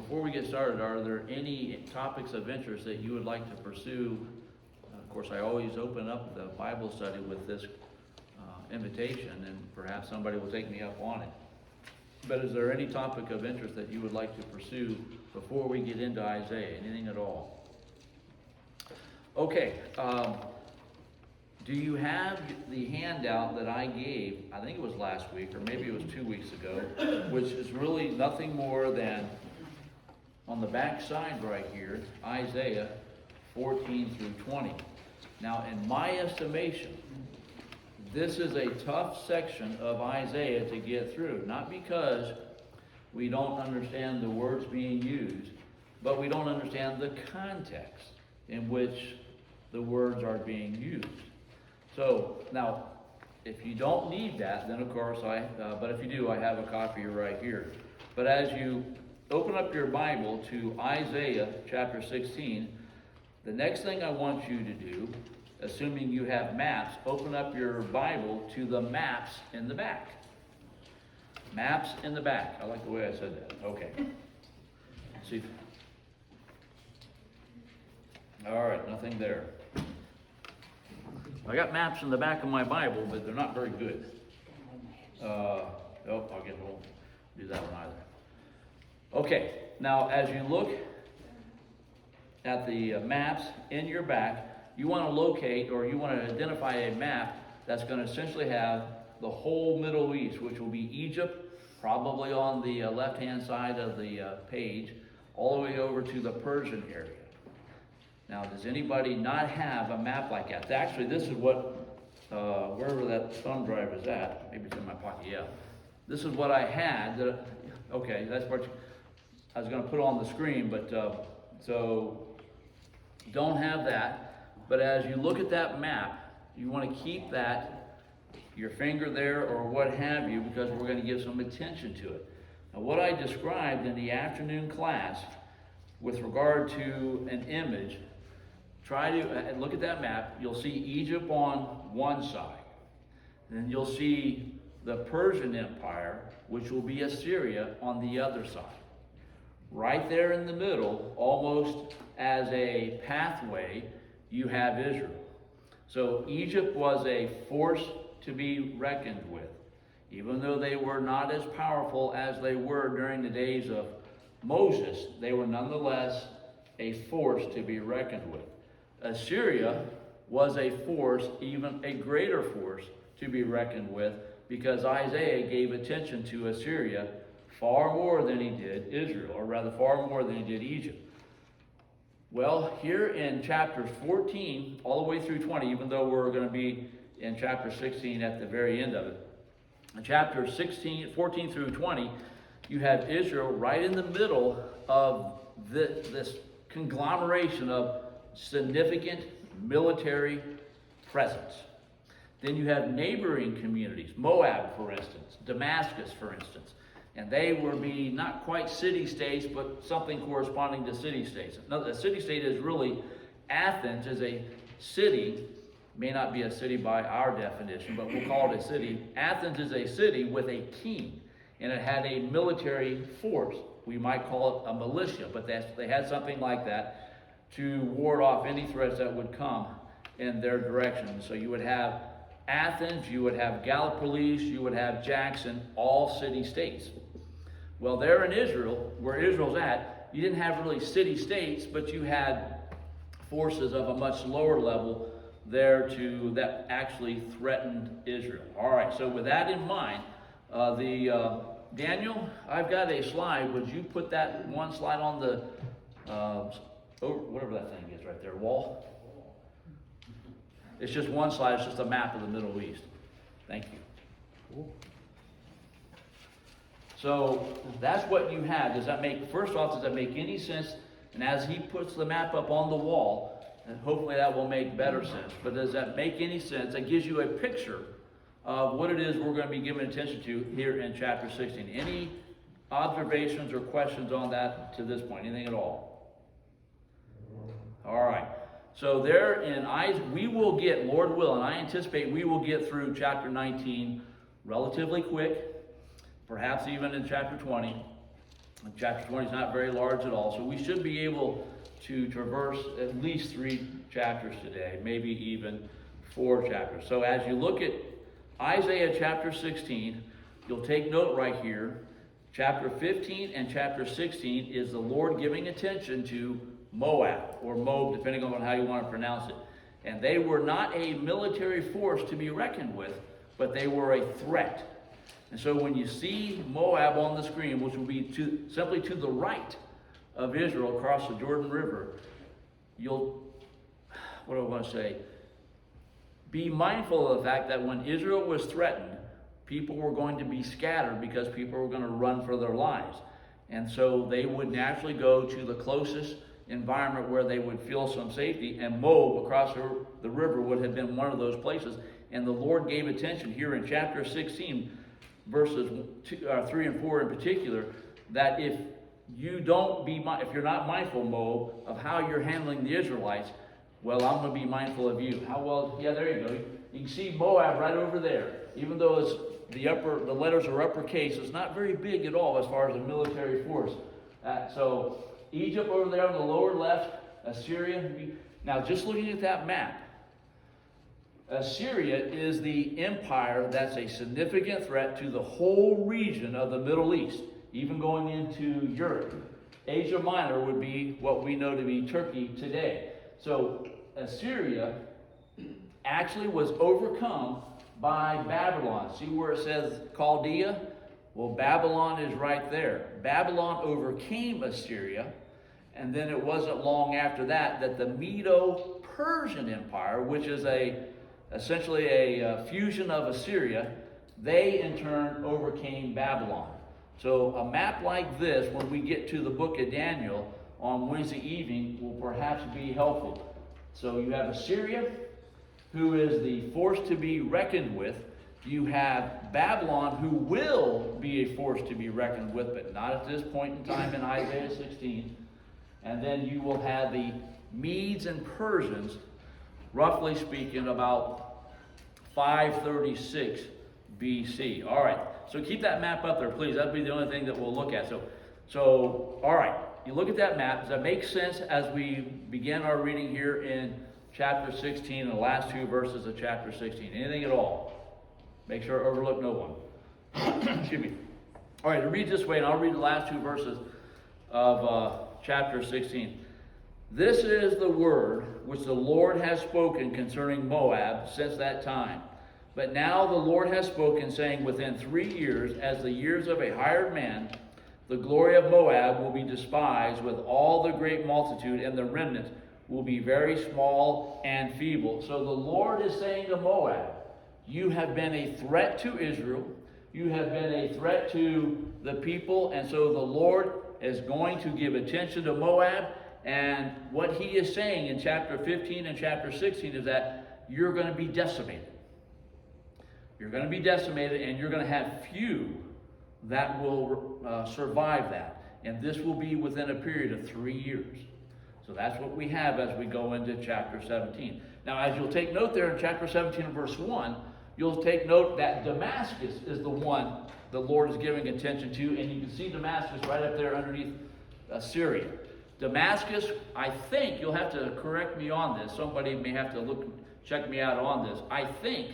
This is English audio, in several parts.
before we get started, are there any topics of interest that you would like to pursue? Of course, I always open up the Bible study with this invitation, and perhaps somebody will take me up on it. But is there any topic of interest that you would like to pursue before we get into Isaiah? Anything at all? Okay. Do you have the handout that I gave, I think it was last week, or maybe it was 2 weeks ago, which is really nothing more than, on the back side right here, Isaiah 14 through 20. Now, in my estimation, this is a tough section of Isaiah to get through. Not because we don't understand the words being used, but we don't understand the context in which the words are being used. So, now, if you don't need that, then of course but if you do, I have a copy right here. But as you open up your Bible to Isaiah chapter 16, the next thing I want you to do, assuming you have maps, open up your Bible to the maps in the back. Maps in the back. I like the way I said that. Okay. Let's see. All right, nothing there. I got maps in the back of my Bible, but they're not very good. I won't do that one either. Okay, now as you look at the maps in your back, you want to locate, or you want to identify a map that's going to essentially have the whole Middle East, which will be Egypt, probably on the left-hand side of the page, all the way over to the Persian area. Now, does anybody not have a map like that? Actually, this is what, wherever that thumb drive is at, maybe it's in my pocket, yeah. This is what I had. Okay, that's what I was going to put on the screen, but so don't have that. But as you look at that map, you want to keep that, your finger there or what have you, because we're going to give some attention to it. Now, what I described in the afternoon class with regard to an image, try to look at that map. You'll see Egypt on one side. Then you'll see the Persian Empire, which will be Assyria, on the other side. Right there in the middle, almost as a pathway, you have Israel. So Egypt was a force to be reckoned with. Even though they were not as powerful as they were during the days of Moses, they were nonetheless a force to be reckoned with. Assyria was a force, even a greater force, to be reckoned with, because Isaiah gave attention to Assyria far more than he did Israel, or rather far more than he did Egypt. Well, here in chapters 14 all the way through 20, even though we're going to be in chapter 16 at the very end of it, in chapters 14 through 20, you have Israel right in the middle of this conglomeration of significant military presence. Then you have neighboring communities, Moab, for instance, Damascus, for instance, and they will be not quite city-states, but something corresponding to city-states. Now, the city-state is really, Athens is a city, may not be a city by our definition, but we'll call it a city. Athens is a city with a king, and it had a military force. We might call it a militia, but they had something like that to ward off any threats that would come in their direction. So you would have Athens, you would have Gallipolis, you would have Jackson, all city-states. Well, there in Israel, where Israel's at, you didn't have really city-states, but you had forces of a much lower level there that actually threatened Israel. All right, so with that in mind, Daniel, I've got a slide. Would you put that one slide on the whatever that thing is right there, wall? It's just one slide. It's just a map of the Middle East. Thank you. Cool. So that's what you have. First off, does that make any sense? And as he puts the map up on the wall, and hopefully that will make better sense. But does that make any sense? It gives you a picture of what it is we're going to be giving attention to here in chapter 16. Any observations or questions on that to this point? Anything at all? All right. So there we will get, Lord will, and I anticipate we will get through chapter 19 relatively quick, perhaps even in chapter 20. Chapter 20 is not very large at all, so we should be able to traverse at least 3 chapters today, maybe even 4 chapters. So as you look at Isaiah chapter 16, you'll take note right here. Chapter 15 and chapter 16 is the Lord giving attention to Moab, or Moab, depending on how you want to pronounce it. And they were not a military force to be reckoned with, but they were a threat. And so when you see Moab on the screen, which will be simply to the right of Israel across the Jordan River, you'll, what do I want to say? Be mindful of the fact that when Israel was threatened, people were going to be scattered because people were going to run for their lives. And so they would naturally go to the closest environment where they would feel some safety, and Moab across the river would have been one of those places. And the Lord gave attention here in chapter 16, verses 3 and 4 in particular, that if you're not mindful, Moab, of how you're handling the Israelites, well, I'm going to be mindful of you. How well? Yeah, there you go. You can see Moab right over there. Even though it's the letters are uppercase, it's not very big at all as far as a military force. So Egypt over there on the lower left, Assyria. Now, just looking at that map, Assyria is the empire that's a significant threat to the whole region of the Middle East, even going into Europe. Asia Minor would be what we know to be Turkey today. So Assyria actually was overcome by Babylon. See where it says Chaldea? Well, Babylon is right there. Babylon overcame Assyria, and then it wasn't long after that the Medo-Persian Empire, which is essentially a fusion of Assyria, they in turn overcame Babylon. So a map like this, when we get to the book of Daniel on Wednesday evening, will perhaps be helpful. So you have Assyria, who is the force to be reckoned with. You have Babylon, who will be a force to be reckoned with, but not at this point in time in Isaiah 16. And then you will have the Medes and Persians, roughly speaking, about 536 BC. All right, so keep that map up there, please. That'll be the only thing that we'll look at. So all right, you look at that map. Does that make sense as we begin our reading here in chapter 16 and the last 2 verses of chapter 16? Anything at all? Make sure I overlook no one. Excuse me. All right, to read this way, and I'll read the last 2 verses of chapter 16. This is the word which the Lord has spoken concerning Moab since that time. But now the Lord has spoken, saying, within 3 years, as the years of a hired man, the glory of Moab will be despised with all the great multitude, and the remnant will be very small and feeble. So the Lord is saying to Moab, you have been a threat to Israel. You have been a threat to the people. And so the Lord is going to give attention to Moab. And what he is saying in chapter 15 and chapter 16 is that you're going to be decimated. You're going to be decimated, and you're going to have few that will survive that. And this will be within a period of 3 years. So that's what we have as we go into chapter 17. Now, as you'll take note there in chapter 17 and verse 1, you'll take note that Damascus is the one the Lord is giving attention to, and you can see Damascus right up there underneath Syria. Damascus, I think, you'll have to correct me on this. Somebody may have to check me out on this. I think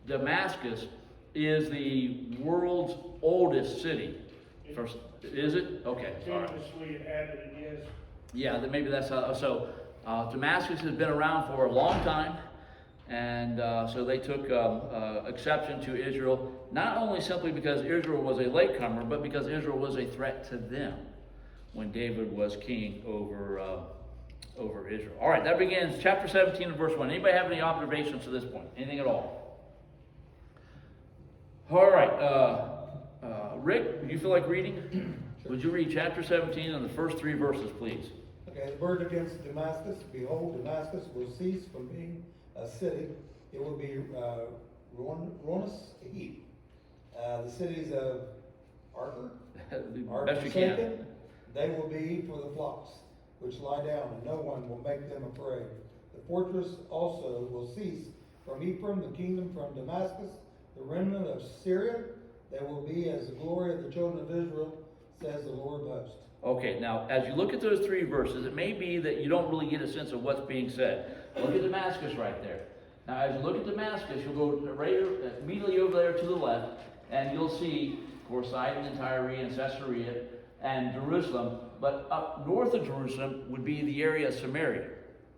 Damascus is the world's oldest city. Is it? Okay. Continuously inhabited, yes. Yeah, maybe that's how. So Damascus has been around for a long time, and so they took exception to Israel, not only simply because Israel was a latecomer, but because Israel was a threat to them when David was king over Israel. All right, that begins chapter 17 and verse 1. Anybody have any observations to this point? Anything at all? All right, Rick, would you feel like reading? Sure. Would you read chapter 17 and the first 3 verses, please? Okay, the word against Damascus. Behold, Damascus will cease from being a city. It will be ruinous heap. The cities of Arthur are forsaken. They will be for the flocks which lie down, and no one will make them afraid. The fortress also will cease from Ephraim, the kingdom from Damascus, the remnant of Syria. They will be as the glory of the children of Israel, says the Lord of hosts. Okay, now, as you look at those three verses, it may be that you don't really get a sense of what's being said. Look at Damascus right there. Now, as you look at Damascus, you'll go right immediately over there to the left, and you'll see, of course, Sidon and Tyre and Caesarea and Jerusalem. But up north of Jerusalem would be the area of Samaria,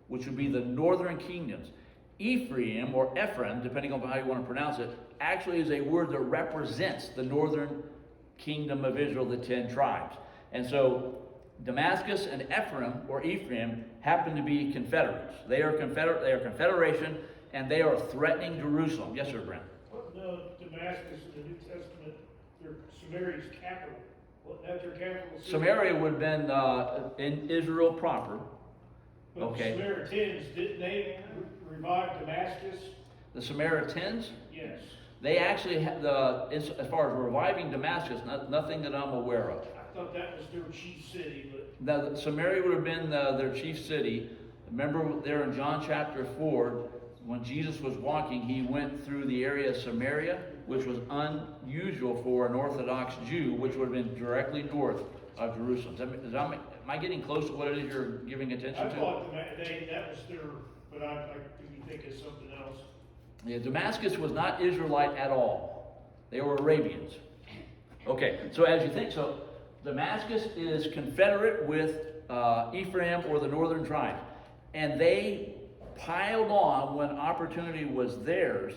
which would be the northern kingdoms. Ephraim, or Ephraim, depending on how you want to pronounce it, actually is a word that represents the northern kingdom of Israel, the 10 tribes. And so Damascus and Ephraim happen to be confederates. They are confederation, and they are threatening Jerusalem. Yes, sir, Brent. No, Damascus in the New Testament, they're Samaria's capital. Wasn't that their capital city? Samaria would have been in Israel proper. But Okay. the Samaritans, didn't they revive Damascus? The Samaritans, Yes. they actually had as far as reviving Damascus, nothing that I'm aware of. I thought that was their chief city, but Now, Samaria would have been their chief city. Remember there in John chapter 4, when Jesus was walking, he went through the area of Samaria, which was unusual for an Orthodox Jew, which would have been directly north of Jerusalem. Am I getting close to what it is you're giving attention I to? thought that was their, but I could think of something else. Yeah, Damascus was not Israelite at all. They were Arabians. Okay, so as you think, so Damascus is confederate with Ephraim, or the northern tribes. And they piled on, when opportunity was theirs,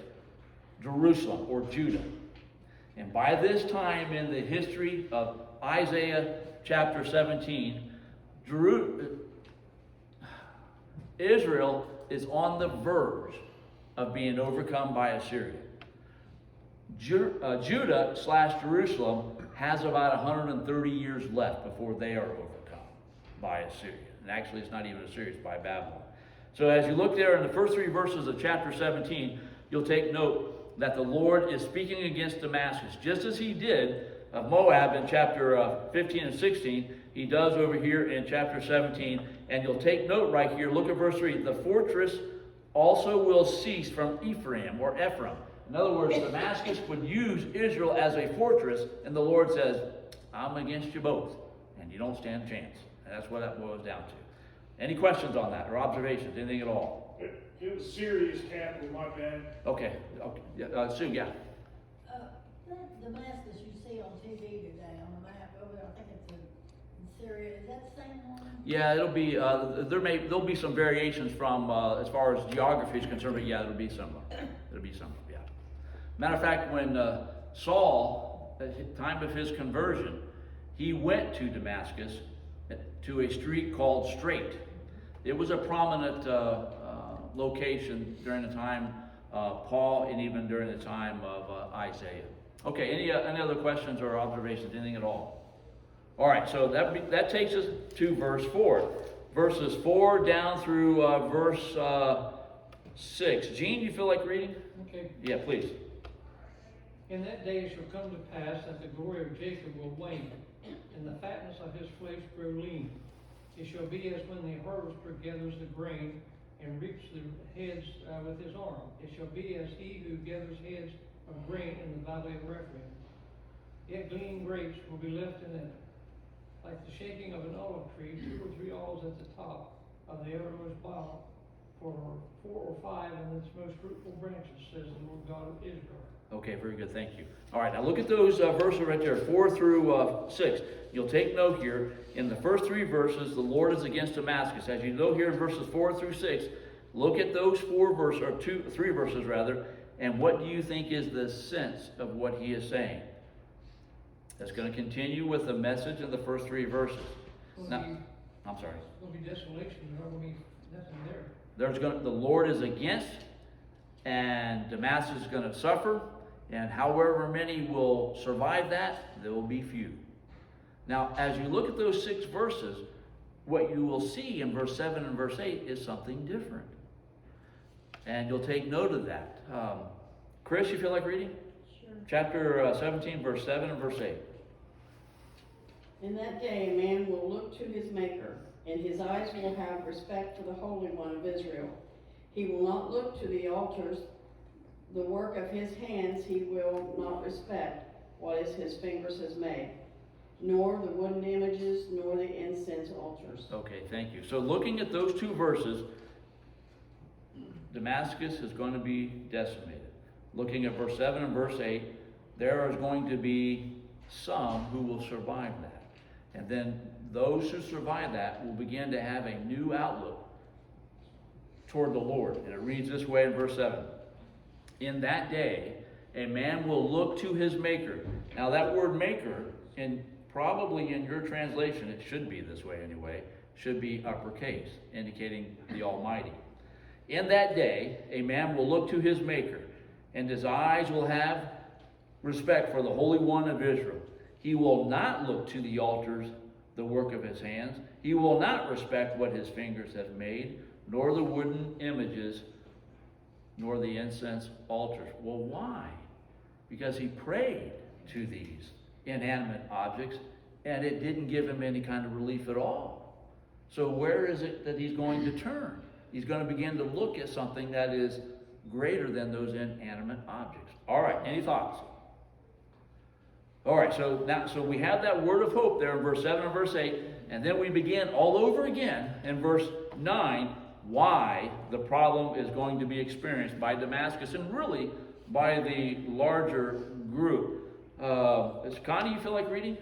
Jerusalem, or Judah. And by this time in the history of Isaiah chapter 17, Israel is on the verge of being overcome by Assyria. Judah/Jerusalem has about 130 years left before they are overcome by Assyria. And actually, it's not even Assyria, it's by Babylon. So as you look there in the first three verses of chapter 17, you'll take note that the Lord is speaking against Damascus, just as he did of Moab in chapter 15 and 16, he does over here in chapter 17. And you'll take note right here, look at verse 3, the fortress also will cease from Ephraim, or Ephraim. In other words, Damascus would use Israel as a fortress, and the Lord says, I'm against you both, and you don't stand a chance. And that's what that boils down to. Any questions on that, or observations, anything at all? It was Syria's capital, my bad. Okay. Yeah, Sue, yeah. That Damascus you see on TV today on the map over there, I think it's in Syria, is that the same one? Yeah, it'll be, there'll be some variations from, as far as geography is concerned, but yeah, it'll be similar. It'll be similar, yeah. Matter of fact, when Saul, at the time of his conversion, he went to Damascus, to a street called Straight. It was a prominent location during the time Paul, and even during the time of Isaiah. Okay, any other questions or observations, anything at all? All right, so that takes us to verse 4. Verses 4 down through verse 6. Gene, you feel like reading? Okay. Yeah, please. In that day it shall come to pass that the glory of Jacob will wane, and the fatness of his flesh grow lean. It shall be as when the harvester gathers the grain and reaps the heads with his arm. It shall be as he who gathers heads of grain in the valley of Rephaim. Yet gleaning grapes will be left in it, like the shaking of an olive tree, 2 or 3 alls at the top of the outermost bough, for 4 or 5 in its most fruitful branches, says the Lord God of Israel. Okay, very good, thank you. All right, now look at those verses right there, 4 through 6. You'll take note here, in the first 3 verses, the Lord is against Damascus. As you know here in verses 4 through 6, look at those 3 verses rather, and what do you think is the sense of what he is saying? That's going to continue with the message in the first 3 verses. Now, I'm sorry. There'll be desolation, there will be nothing there. The Lord is against, and Damascus is going to suffer, and however many will survive that, there will be few. Now, as you look at those 6 verses, what you will see in verse 7 and verse 8 is something different. And you'll take note of that. Chris, you feel like reading? Sure. Chapter 17, verse 7 and verse 8. In that day a man will look to his Maker, and his eyes will have respect for the Holy One of Israel. He will not look to the altars, the work of his hands he will not respect, what his fingers has made. nor the wooden images, nor the incense altars. Okay, thank you. So looking at those two verses, Damascus is going to be decimated. Looking at verse 7 and verse 8, there is going to be some who will survive that. And then those who survive that will begin to have a new outlook toward the Lord. And it reads this way in verse 7. In that day, a man will look to his maker. Now that word maker, and probably in your translation, it should be this way anyway, should be uppercase, indicating the Almighty. In that day, a man will look to his maker, and his eyes will have respect for the Holy One of Israel. He will not look to the altars, the work of his hands. He will not respect what his fingers have made, nor the wooden images, nor the incense altars. Well, why? Because he prayed to these inanimate objects, and it didn't give him any kind of relief at all. So where is it that he's going to turn? He's going to begin to look at something that is greater than those inanimate objects. All right, any thoughts? All right, so we have that word of hope there in verse 7 and verse 8, and then we begin all over again in verse 9 why the problem is going to be experienced by Damascus and really by the larger group. Connie, you feel like reading?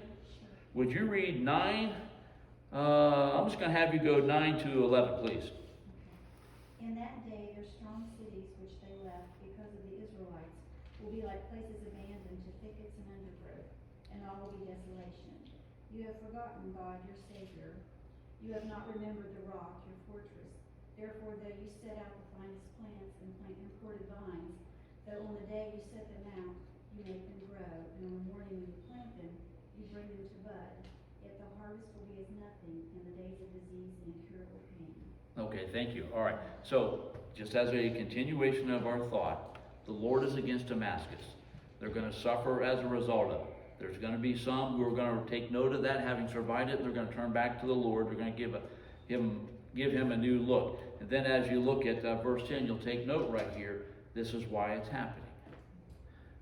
Would you read 9? I'm just going to have you go 9 to 11, please. In that day, your strong cities which they left because of the Israelites will be like places abandoned to thickets and undergrowth, and all will be desolation. You have forgotten God, your Savior. You have not remembered the rock, your fortress. Therefore, though you set out the finest plants and plant imported vines, though on the day you set them out, you make them grow, and on the morning when you plant them, you bring them to bud. Yet the harvest will be as nothing in the days of disease and incurable pain. Okay, thank you. All right. So, just as a continuation of our thought, the Lord is against Damascus. They're going to suffer as a result of it. There's going to be some who are going to take note of that, having survived it, and they're going to turn back to the Lord. They're going to give him a new look. And then as you look at verse 10, you'll take note right here. This is why it's happening.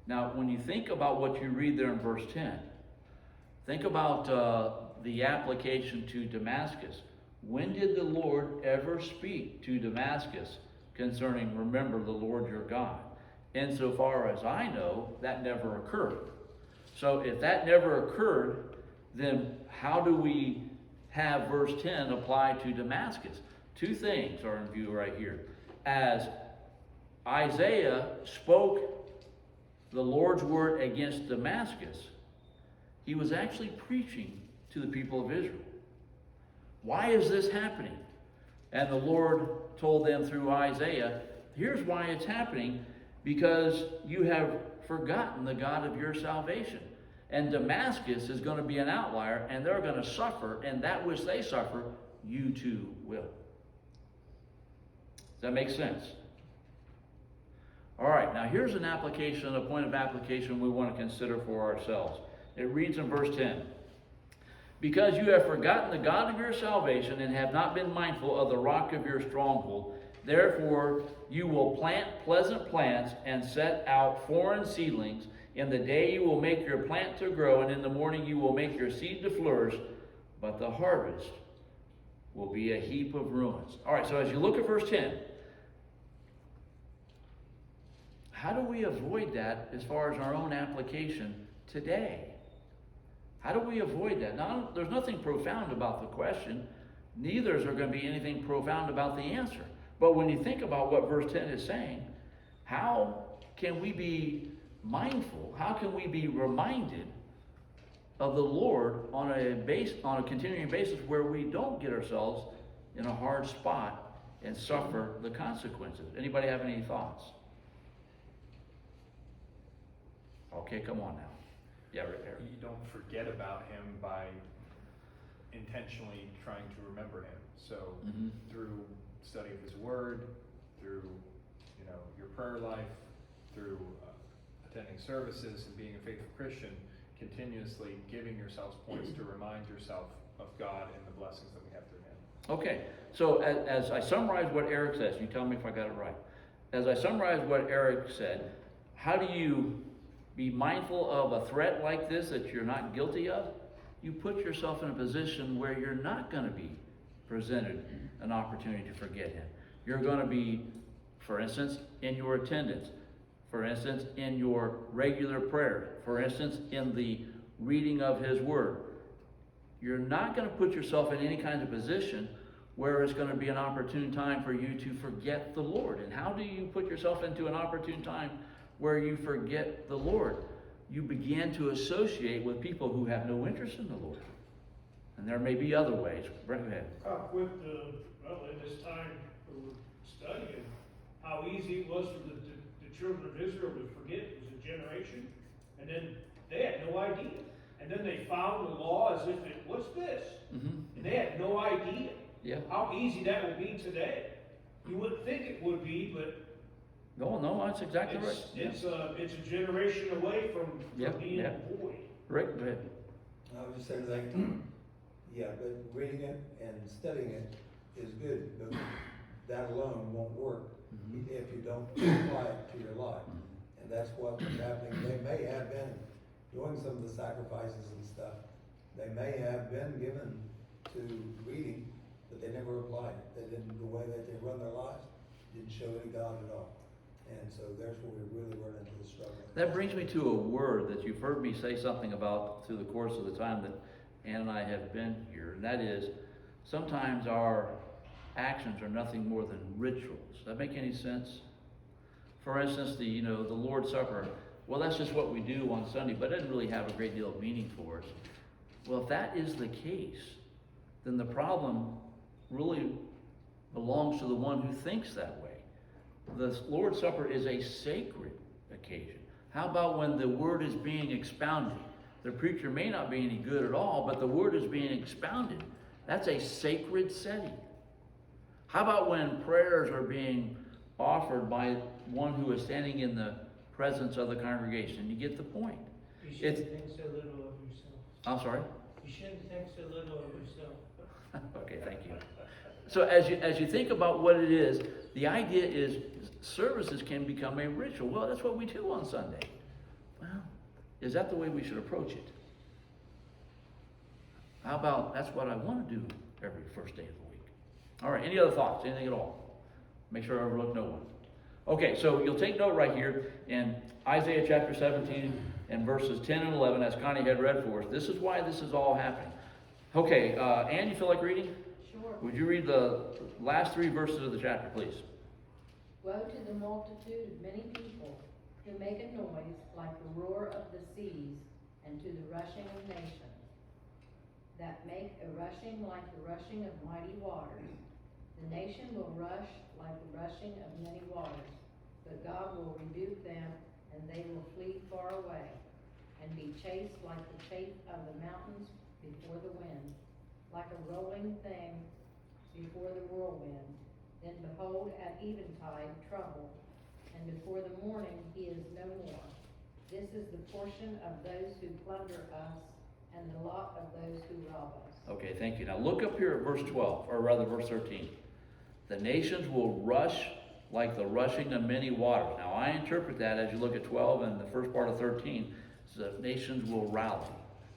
Now, when you think about what you read there in verse 10, think about the application to Damascus. When did the Lord ever speak to Damascus concerning, remember the Lord your God? Insofar as I know, that never occurred. So if that never occurred, then how do we have verse 10 apply to Damascus? Two things are in view right here. As Isaiah spoke the Lord's word against Damascus, he was actually preaching to the people of Israel. Why is this happening? And the Lord told them through Isaiah, here's why it's happening, because you have forgotten the God of your salvation. And Damascus is going to be an outlier, and they're going to suffer, and that which they suffer, you too will. Does that make sense? All right, now here's an application, a point of application we want to consider for ourselves. It reads in verse 10. Because you have forgotten the God of your salvation and have not been mindful of the rock of your stronghold, therefore you will plant pleasant plants and set out foreign seedlings. In the day you will make your plant to grow, and in the morning you will make your seed to flourish, but the harvest will be a heap of ruins. All right, so as you look at verse 10, how do we avoid that as far as our own application today? How do we avoid that? Now, there's nothing profound about the question. Neither is there going to be anything profound about the answer. But when you think about what verse 10 is saying, how can we be mindful? How can we be reminded of the Lord on a continuing basis where we don't get ourselves in a hard spot and suffer the consequences? Anybody have any thoughts? Okay, come on now. Yeah, right there. You don't forget about him by intentionally trying to remember him. So through study of his word, through your prayer life, through attending services and being a faithful Christian, continuously giving yourselves points to remind yourself of God and the blessings that we have through him. Okay, so as I summarize what Eric says, you tell me if I got it right. As I summarize what Eric said, how do you be mindful of a threat like this that you're not guilty of? you put yourself in a position where you're not going to be presented an opportunity to forget him. You're going to be, for instance, in your attendance, for instance, in your regular prayer, for instance, in the reading of his word. You're not going to put yourself in any kind of position where it's going to be an opportune time for you to forget the Lord. And how do you put yourself into an opportune time where you forget the Lord? You begin to associate with people who have no interest in the Lord. And there may be other ways. Brent, go ahead. With in this time we were studying, how easy it was for the children of Israel to forget. It was a generation, and then they had no idea. And then they found the law as if it was this. And they had no idea how easy that would be today. You wouldn't think it would be, but No, that's exactly right. It's a generation away from being void. Rick, go ahead. I was just saying, like, yeah, but reading it and studying it is good, but that alone won't work if you don't apply it to your life. And that's what's happening. They may have been doing some of the sacrifices and stuff. They may have been given to reading, but they never applied it. They didn't, the way that they run their lives didn't show any God at all. And so there's where we really run into the struggle. That brings me to a word that you've heard me say something about through the course of the time that Ann and I have been here, and that is sometimes our actions are nothing more than rituals. Does that make any sense? For instance, the Lord's Supper. Well, that's just what we do on Sunday, but it doesn't really have a great deal of meaning for us. Well, if that is the case, then the problem really belongs to the one who thinks that way. The Lord's Supper is a sacred occasion. How about when the word is being expounded? The preacher may not be any good at all, but the word is being expounded. That's a sacred setting. How about when prayers are being offered by one who is standing in the presence of the congregation? You get the point. You shouldn't think so little of yourself. I'm sorry? You shouldn't think so little of yourself. Okay, thank you. So as you think about what it is, the idea is services can become a ritual. Well, that's what we do on Sunday. Well, is that the way we should approach it? How about that's what I want to do every first day of the week? All right, any other thoughts? Anything at all? Make sure I overlook no one. Okay, so you'll take note right here in Isaiah chapter 17 and verses 10 and 11, as Connie had read for us. This is why this is all happening. Okay, Ann, you feel like reading? Sure. Would you read the last 3 verses of the chapter, please? Woe to the multitude of many people who make a noise like the roar of the seas, and to the rushing of nations, that make a rushing like the rushing of mighty waters. The nation will rush like the rushing of many waters, but God will rebuke them, and they will flee far away, and be chased like the chaff of the mountains before the wind, like a rolling thing before the whirlwind. Then behold, at eventide trouble, and before the morning he is no more. This is the portion of those who plunder us, and the lot of those who rob us. Okay, thank you. Now look up here at verse 12, or rather verse 13. The nations will rush like the rushing of many waters. Now I interpret that as you look at 12 and the first part of 13, the nations will rally.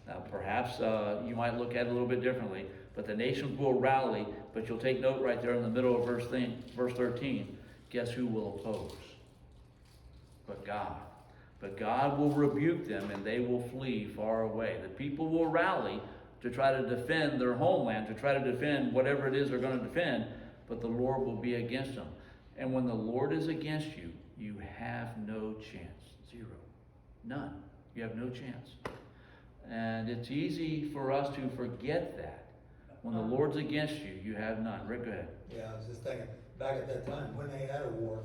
Now perhaps you might look at it a little bit differently, but the nations will rally, but you'll take note right there in the middle of verse 13. Guess who will oppose? But God. But God will rebuke them, and they will flee far away. The people will rally to try to defend their homeland, to try to defend whatever it is they're going to defend, but the Lord will be against them. And when the Lord is against you, you have no chance. Zero. None. You have no chance. And it's easy for us to forget that. When the Lord's against you, you have none. Rick, go ahead. Yeah, I was just thinking, back at that time, when they had a war,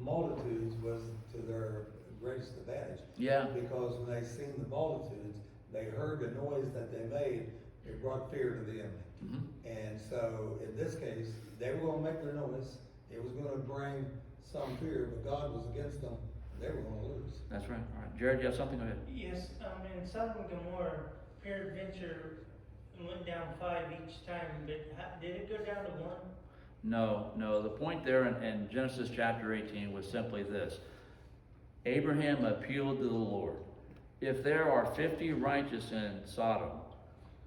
multitudes was to their greatest advantage. Yeah. Because when they seen the multitudes, they heard the noise that they made, it brought fear to the enemy. Mm-hmm. And so, in this case, they were gonna make their noise, it was gonna bring some fear, but God was against them, they were gonna lose. That's right. All right. Jared, you have something? Go ahead. Yes, in Sodom and Gomorrah, peradventure went down 5 each time, but did it go down to 1? No. The point there in Genesis chapter 18 was simply this. Abraham appealed to the Lord. If there are 50 righteous in Sodom,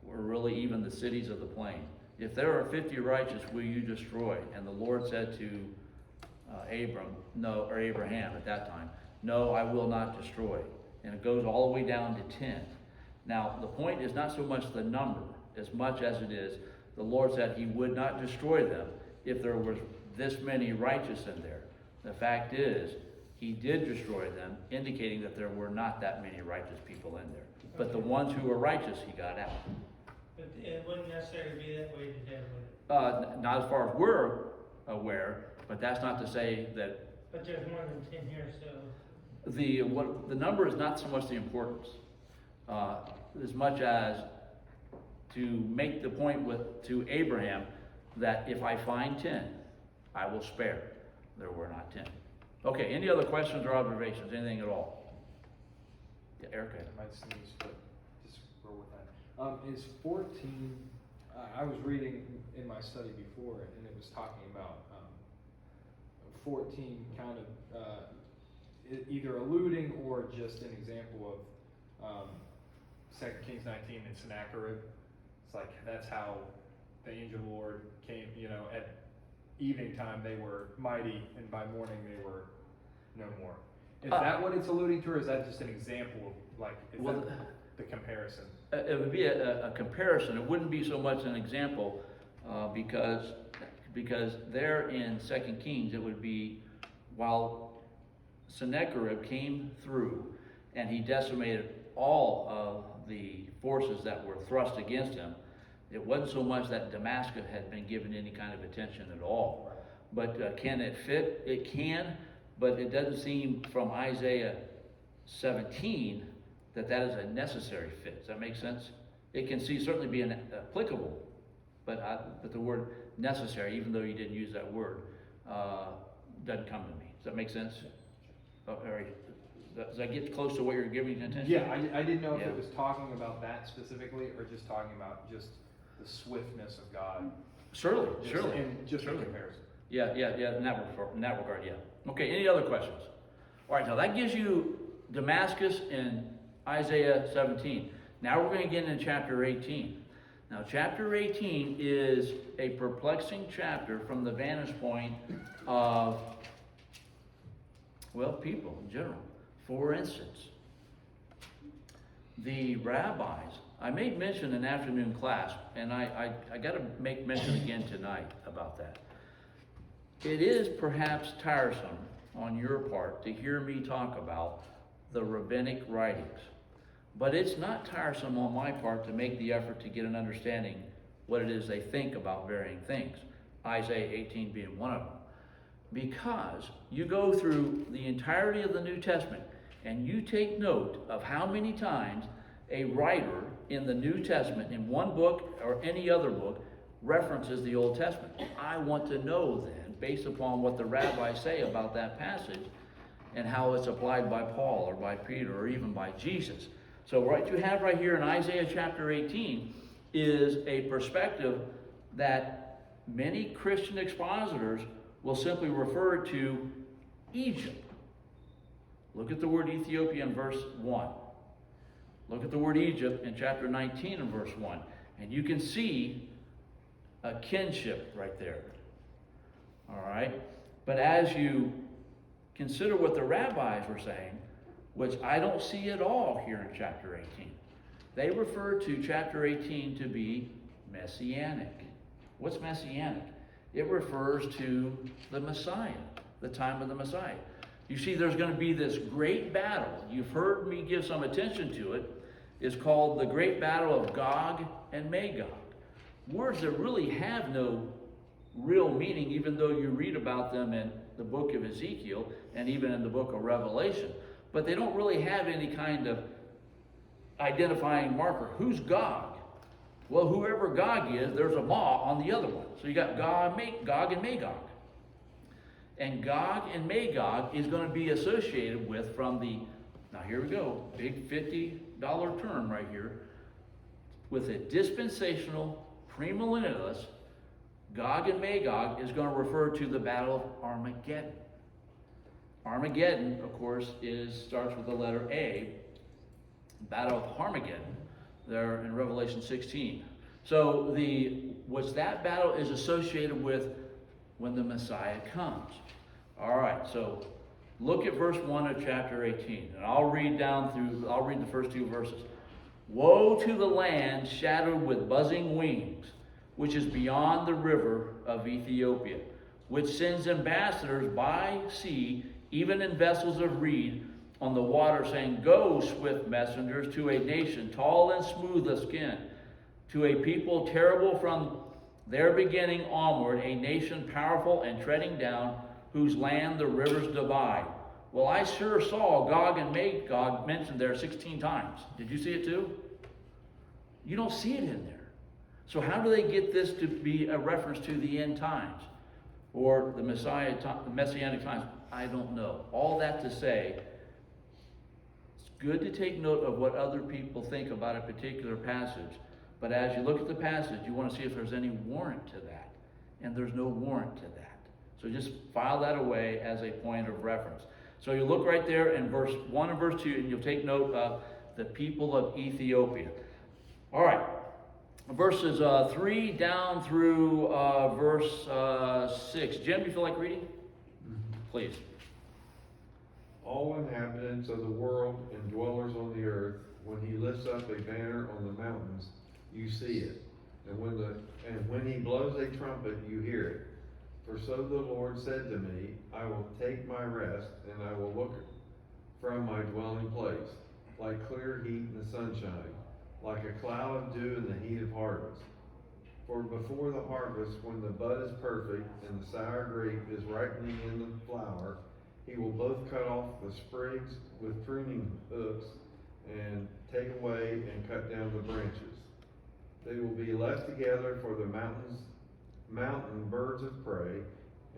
or really even the cities of the plain. If there are 50 righteous, will you destroy? And the Lord said to Abraham at that time, no, I will not destroy. And it goes all the way down to 10. Now, the point is not so much the number, as much as it is the Lord said he would not destroy them if there was this many righteous in there. The fact is, he did destroy them, indicating that there were not that many righteous people in there. But the ones who were righteous, he got out. But it wouldn't necessarily be that way today, would it? Not as far as we're aware, but that's not to say that But there's more than 10 here, so. the number is not so much the importance, as much as to make the point to Abraham that if I find 10, I will spare. There were not 10. Okay, any other questions or observations, anything at all? Yeah, Erica. I might sneeze, but just roll with that. Is 14, I was reading in my study before, and it was talking about 14 kind of either alluding or just an example of 2 Kings 19 in Sennacherib. It's like, that's how the angel of the Lord came, at evening time they were mighty, and by morning they were no more. Is that what it's alluding to, or is that just an example of, like, is that the comparison? It would be a comparison. It wouldn't be so much an example, because there in 2 Kings, it would be while Sennacherib came through and he decimated all of the forces that were thrust against him, it wasn't so much that Damascus had been given any kind of attention at all. But can it fit? It can, but it doesn't seem from Isaiah 17 that is a necessary fit. Does that make sense? It can certainly be applicable, but the word necessary, even though you didn't use that word, doesn't come to me. Does that make sense? All right. Does that get close to what you're giving attention? Yeah, I didn't know if Yeah. it was talking about that specifically, or just talking about just the swiftness of God. Surely. In just Surely. a comparison. Yeah, in that regard, yeah. Okay, any other questions? All right, now that gives you Damascus in Isaiah 17. Now we're going to get into chapter 18. Now, chapter 18 is a perplexing chapter from the vantage point of, people in general. For instance, the rabbis, I made mention in afternoon class, and I got to make mention again tonight about that. It is perhaps tiresome on your part to hear me talk about the rabbinic writings, but it's not tiresome on my part to make the effort to get an understanding what it is they think about varying things, Isaiah 18 being one of them. Because you go through the entirety of the New Testament and you take note of how many times a writer in the New Testament, in one book or any other book, references the Old Testament. I want to know then, based upon what the rabbis say about that passage and how it's applied by Paul or by Peter or even by Jesus. So what you have right here in Isaiah chapter 18 is a perspective that many Christian expositors will simply refer to Egypt. Look at the word Ethiopia in verse 1. Look at the word Egypt in chapter 19 and verse 1. And you can see a kinship right there. All right? But as you consider what the rabbis were saying, which I don't see at all here in chapter 18, they refer to chapter 18 to be messianic. What's messianic? It refers to the Messiah, the time of the Messiah. You see, there's going to be this great battle. You've heard me give some attention to it. It's called the Great Battle of Gog and Magog. Words that really have no real meaning, even though you read about them in the book of Ezekiel and even in the book of Revelation. But they don't really have any kind of identifying marker. Who's Gog? Well, whoever Gog is, there's a Ma on the other one. So you got Gog and Magog. And Gog and Magog is going to be associated with now here we go, big $50 term right here, with a dispensational premillennialist. Gog and Magog is going to refer to the Battle of Armageddon. Armageddon, of course, starts with the letter A. Battle of Armageddon there in Revelation 16. So that battle is associated with when the Messiah comes. All right, so look at verse 1 of chapter 18, and I'll read the first 2 verses. Woe to the land shadowed with buzzing wings, which is beyond the river of Ethiopia, which sends ambassadors by sea, even in vessels of reed, on the water, saying, Go, swift messengers, to a nation tall and smooth of skin, to a people terrible from their beginning onward, a nation powerful and treading down, whose land the rivers divide. Well, I sure saw Gog and Magog mentioned there 16 times. Did you see it too? You don't see it in there. So how do they get this to be a reference to the end times or the Messianic times? I don't know. All that to say, it's good to take note of what other people think about a particular passage. But as you look at the passage, you want to see if there's any warrant to that. And there's no warrant to that. So just file that away as a point of reference. So you look right there in verse 1 and verse 2, and you'll take note of the people of Ethiopia. All right. Verses 3 down through verse 6. Jim, you feel like reading? Please. All inhabitants of the world and dwellers on the earth, when he lifts up a banner on the mountains, you see it. And when he blows a trumpet, you hear it. For so the Lord said to me, I will take my rest, and I will look from my dwelling place, like clear heat in the sunshine, like a cloud of dew in the heat of harvest. For before the harvest, when the bud is perfect, and the sour grape is ripening in the flower, he will both cut off the sprigs with pruning hooks, and take away and cut down the branches. They will be left together for the mountain birds of prey,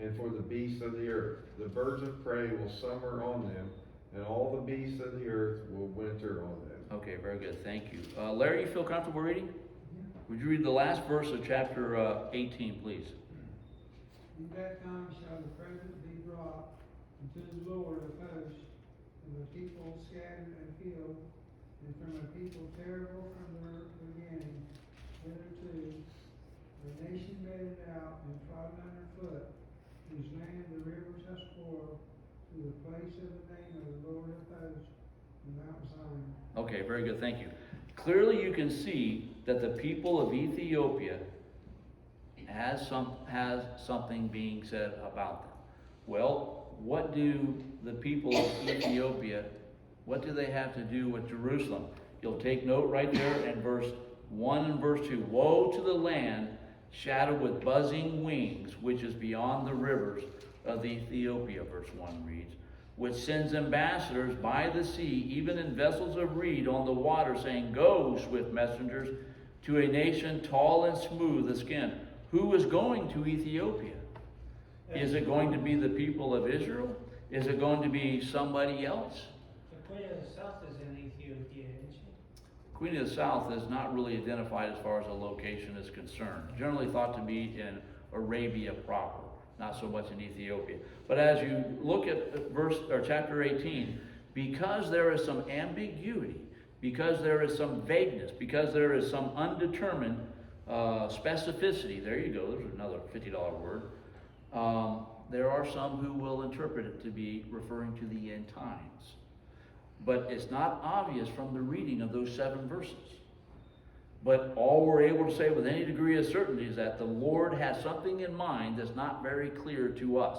and for the beasts of the earth. The birds of prey will summer on them, and all the beasts of the earth will winter on them. Okay, very good. Thank you. Larry, you feel comfortable reading? Would you read the last verse of chapter 18, please? In that time shall the present be brought unto the Lord of hosts, from a people scattered and killed, and from a people terrible from their beginning hitherto, a nation bedded out and trodden under foot, whose land the rivers have spoiled, to the place of the name of the Lord of hosts, in Mount Zion. Okay, very good. Thank you. Clearly you can see that the people of Ethiopia has something being said about them. Well, what do the people of Ethiopia, what do they have to do with Jerusalem? You'll take note right there in verse 1 and verse 2. Woe to the land shadowed with buzzing wings, which is beyond the rivers of Ethiopia, verse 1 reads, which sends ambassadors by the sea, even in vessels of reed on the water, saying, Go, swift messengers, to a nation tall and smooth of skin. Who is going to Ethiopia? Is it going to be the people of Israel? Is it going to be somebody else? The Queen of the South is in Ethiopia, isn't she? Queen of the South is not really identified as far as a location is concerned. Generally thought to be in Arabia proper, not so much in Ethiopia. But as you look at chapter 18, because there is some ambiguity, because there is some vagueness, because there is some undetermined specificity, there you go, there's another $50 word, there are some who will interpret it to be referring to the end times. But it's not obvious from the reading of those 7 verses. But all we're able to say with any degree of certainty is that the Lord has something in mind that's not very clear to us.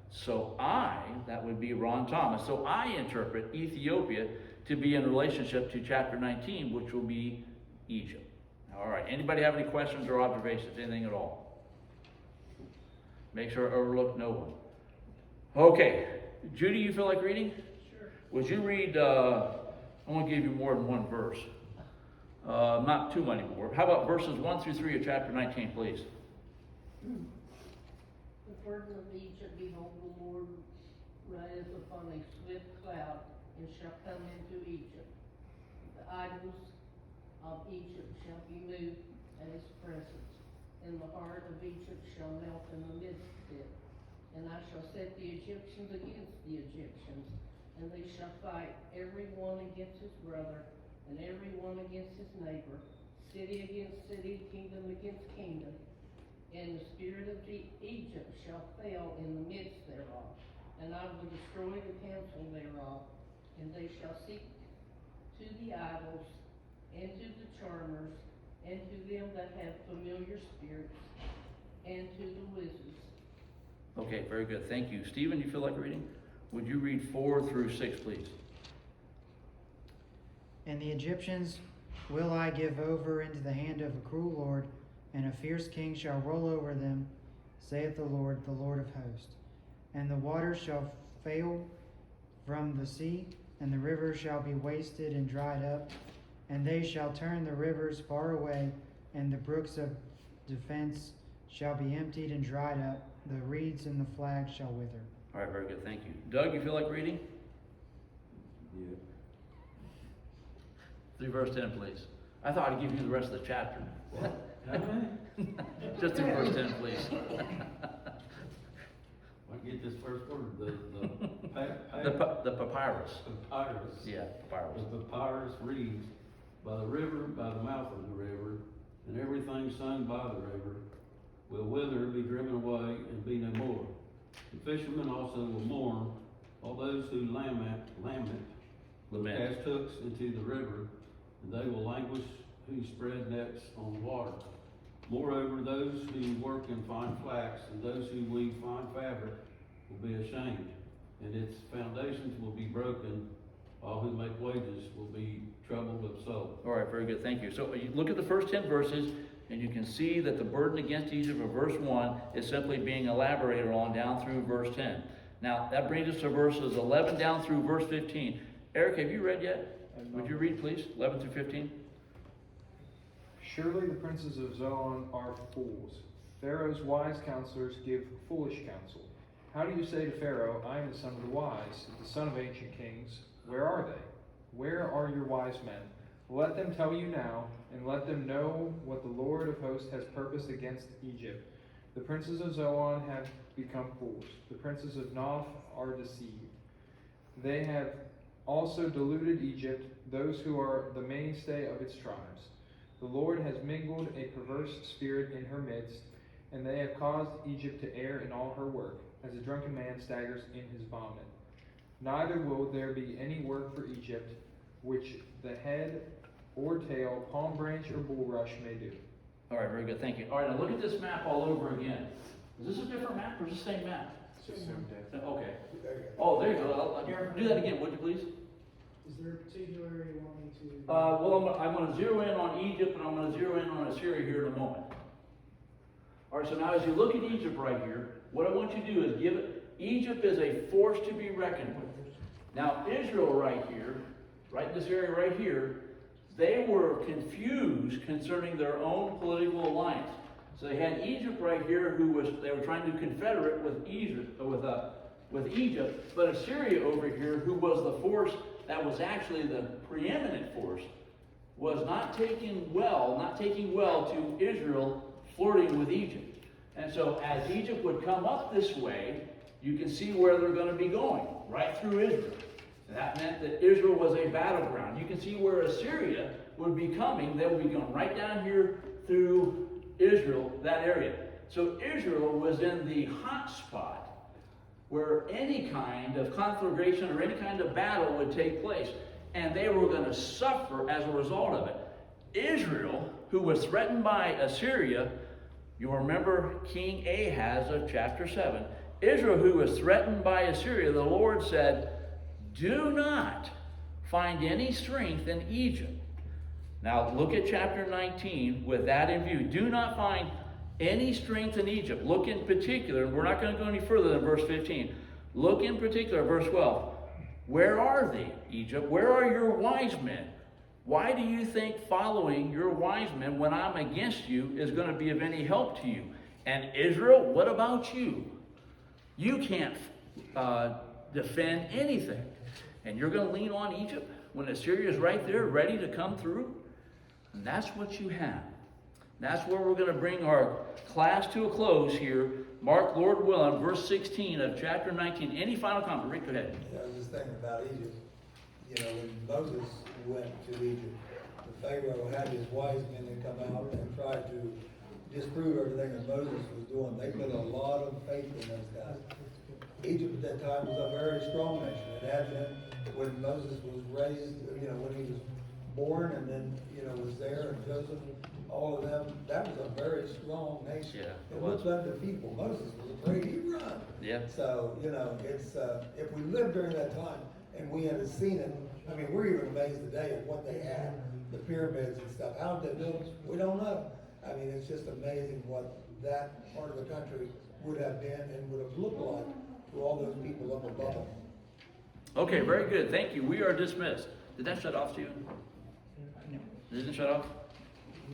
So that would be Ron Thomas, so I interpret Ethiopia to be in relationship to chapter 19, which will be Egypt. All right, anybody have any questions or observations, anything at all? Make sure I overlook no one. Okay, Judy, you feel like reading? Sure. Would you read, I want to give you more than one verse. Not too many more. How about verses 1 through 3 of chapter 19, please? The burden of Egypt, behold, the Lord rideth upon a swift cloud, and shall come into Egypt. The idols of Egypt shall be moved at his presence, and the heart of Egypt shall melt in the midst of it. And I shall set the Egyptians against the Egyptians, and they shall fight every one against his brother, and every one against his neighbor, city against city, kingdom against kingdom. And the spirit of Egypt shall fail in the midst thereof, and I will destroy the counsel thereof, and they shall seek to the idols, and to the charmers, and to them that have familiar spirits, and to the wizards. Okay, very good, thank you. Stephen, you feel like reading? Would you read 4 through 6, please? And the Egyptians will I give over into the hand of a cruel lord, and a fierce king shall roll over them, saith the Lord of hosts. And the waters shall fail from the sea, and the rivers shall be wasted and dried up, and they shall turn the rivers far away, and the brooks of defense shall be emptied and dried up, the reeds and the flags shall wither. All right, very good, thank you. Doug, you feel like reading? Yeah. 3 verse 10, please. I thought I'd give you the rest of the chapter. How many? Just 3 verse 10, please. I get this first word, The papyrus. papyrus. Yeah, papyrus. The papyrus reads, by the river, by the mouth of the river, and everything sown by the river will wither, be driven away, and be no more. The fishermen also will mourn, all those who lament, cast hooks into the river, and they will languish who spread nets on water. Moreover, those who work in fine flax and those who weave fine fabric will be ashamed, and its foundations will be broken. All who make wages will be troubled of soul. All right, very good, thank you. So you look at the first 10 verses, and you can see that the burden against Egypt of verse 1 is simply being elaborated on down through verse 10. Now, that brings us to verses 11 down through verse 15. Eric, have you read yet? Would you read, please, 11 through 15? Surely the princes of Zoan are fools. Pharaoh's wise counselors give foolish counsel. How do you say to Pharaoh, I am the son of the wise, the son of ancient kings? Where are they? Where are your wise men? Let them tell you now, and let them know what the Lord of hosts has purposed against Egypt. The princes of Zoan have become fools. The princes of Noph are deceived. They have also deluded Egypt, those who are the mainstay of its tribes. The Lord has mingled a perverse spirit in her midst, and they have caused Egypt to err in all her work, as a drunken man staggers in his vomit. Neither will there be any work for Egypt, which the head or tail, palm branch or bulrush may do. All right, very good, thank you. All right, now look at this map all over again. Is this a different map or is it the same map? Okay. Oh, there you go. I'll do that again, would you please? Is there a particular area you want me to? Well, I'm going to zero in on Egypt, and I'm going to zero in on Assyria here in a moment. All right, so now as you look at Egypt right here, what I want you to do is give it, Egypt is a force to be reckoned with. Now, Israel right here, right in this area right here, they were confused concerning their own political alliance. So they had Egypt right here, they were trying to confederate with Egypt, but Assyria over here, who was the force that was actually the preeminent force, was not taking well to Israel flirting with Egypt. And so as Egypt would come up this way, you can see where they're going to be going, right through Israel. And that meant that Israel was a battleground. You can see where Assyria would be coming. They would be going right down here through Israel, that area. So Israel was in the hot spot where any kind of conflagration or any kind of battle would take place. And they were going to suffer as a result of it. Israel, who was threatened by Assyria, you'll remember King Ahaz of chapter 7. Israel, who was threatened by Assyria, the Lord said, do not find any strength in Egypt. Now look at chapter 19 with that in view. Do not find any strength in Egypt. Look in particular, and we're not going to go any further than verse 15. Look in particular, verse 12. Where are they, Egypt? Where are your wise men? Why do you think following your wise men when I'm against you is going to be of any help to you? And Israel, what about you? You can't defend anything. And you're going to lean on Egypt when Assyria is right there ready to come through? And that's what you have. That's where we're going to bring our class to a close here. Mark, Lord willing, verse 16 of chapter 19. Any final comment? Rick, go ahead. Yeah, I was just thinking about Egypt. you know, when Moses went to Egypt, the Pharaoh had his wise men that come out and tried to disprove everything that Moses was doing. They put a lot of faith in those guys. Egypt at that time was a very strong nation. It had been when Moses was raised, you know, when he was born and then, you know, was there, and Joseph, all of them, that was a very strong nation. Yeah, it It was. looked undefeatable. Moses was afraid he'd run. Yeah. So, you know, it's, if we lived during that time and we had seen it, I mean, we're even amazed today at what they had, the pyramids and stuff. How did they build it? We don't know. I mean, it's just amazing what that part of the country would have been and would have looked like to all those people up above them. Okay, very good. Thank you. We are dismissed. Did that shut off, Stephen? Did it shut off?